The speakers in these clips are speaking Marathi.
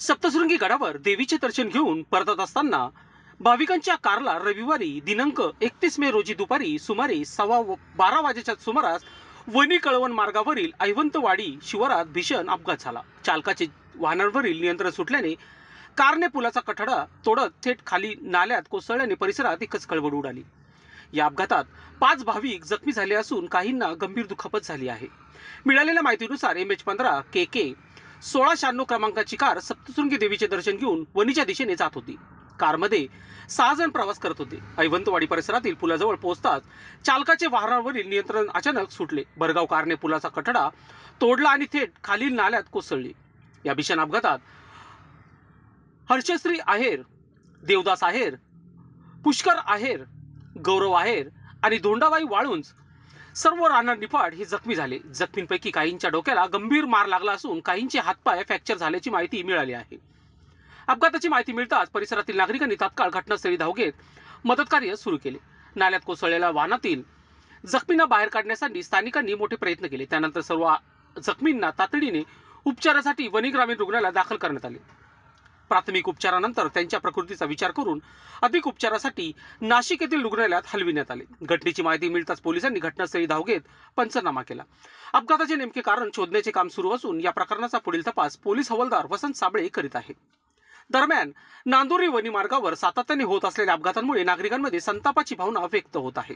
सप्तशृंगी गडावर देवीचे दर्शन घेऊन परतत असताना भाविकांच्या कारला रविवारी दिनांक 31 मे रोजी दुपारी सुमारे 12:15 वाजेच्या सुमारास वणी कळवण मार्गावरील ऐवंतवाडी शिवारात भीषण अपघात झाला। चालकाचे वाहनांवरील नियंत्रण सुटल्याने कारने पुलाचा कठडा तोडत थेट खाली नाल्यात कोसळल्याने परिसरात एकच खळबळ उडाली। या अपघातात 5 भाविक जखमी झाले असून काहींना गंभीर दुखापत झाली आहे। मिळालेल्या माहितीनुसार MH15 KK 1696 क्रमांकाची कार सप्तशृंगी देवीचे दर्शन घेऊन वणीच्या दिशेने जात होती। कारमध्ये 6 जण प्रवास करत होते। ऐवंतवाडी परिसरातील पुलाजवळ पोहोचताच चालकाचे वाहनावरील नियंत्रण अचानक सुटले। भरधाव कारने पुलाचा कठडा तोडला आणि थेट खालील नाल्यात कोसळली। या भीषण अपघातात हर्षश्री आहेर, देवदास आहेर, पुष्कर आहेर, गौरव आहेर आणि धोंडाबाई वाळुंज सर्व राहणार निफाड हे जखमी झाले। जखमींपैकी काहींच्या डोक्याला गंभीर मार लागला असून काहींचे हातपाय फ्रॅक्चर झाल्याची माहिती मिळाली आहे। अपघाताची माहिती मिळताच परिसरातील नागरिकांनी तात्काळ घटनास्थळी धाव घेत मदत कार्य सुरू केले। नाल्यात कोसळलेल्या वाहनातील जखमींना बाहेर काढण्यासाठी स्थानिकांनी मोठे प्रयत्न केले। त्यानंतर सर्व जखमींना तातडीने उपचारासाठी वणी ग्रामीण रुग्णालयात दाखल करण्यात आले। प्राथमिक उपचारानंतर त्यांच्या प्रकृतीचा विचार करून अधिक उपचारासाठी नाशिक येथील रुग्णालयात हलविण्यात आले। घटनेची माहिती मिळताच पोलिसांनी घटनास्थळी धाव घेत पंचनामा केला। अपघाताचे नेमके कारण शोधण्याचे काम सुरू असून या प्रकरणाचा पुढील तपास पोलीस हवालदार वसंत साबळे करीत आहेत। दरम्यान नांदोरी वणी मार्गावर सातत्याने होत असलेल्या अपघातांमुळे नागरिकांमध्ये संतापाची भावना व्यक्त होत आहे।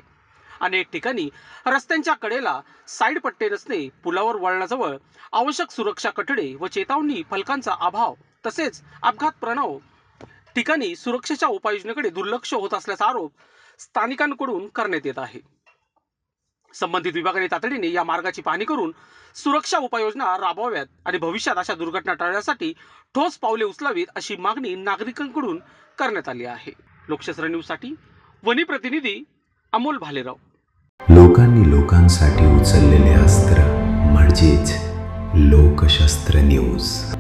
अनेक ठिकाणी रस्त्यांच्या कडेला साईड पट्टे नसणे, पुलावर वळणाजवळ आवश्यक सुरक्षा कठडे व चेतावणी फलकांचा अभाव तसेच अपघात प्रणव ठिकाणी सुरक्षेच्या उपाययोजनेकडे दुर्लक्ष होत असल्याचा आरोप स्थानिकांकडून करण्यात येत आहे। संबंधित विभागाने तातडीने या मार्गाची पाहणी करून सुरक्षा उपाययोजना राबवाव्यात आणि भविष्यात अशा दुर्घटना टाळण्यासाठी ठोस पावले उचलावीत अशी मागणी नागरिकांकडून करण्यात आली आहे। लोकशास्त्र न्यूज साठी वणी प्रतिनिधी अमोल भालेराव। लोकांनी लोकांसाठी उचललेले अस्त्र म्हणजेच लोकशास्त्र न्यूज।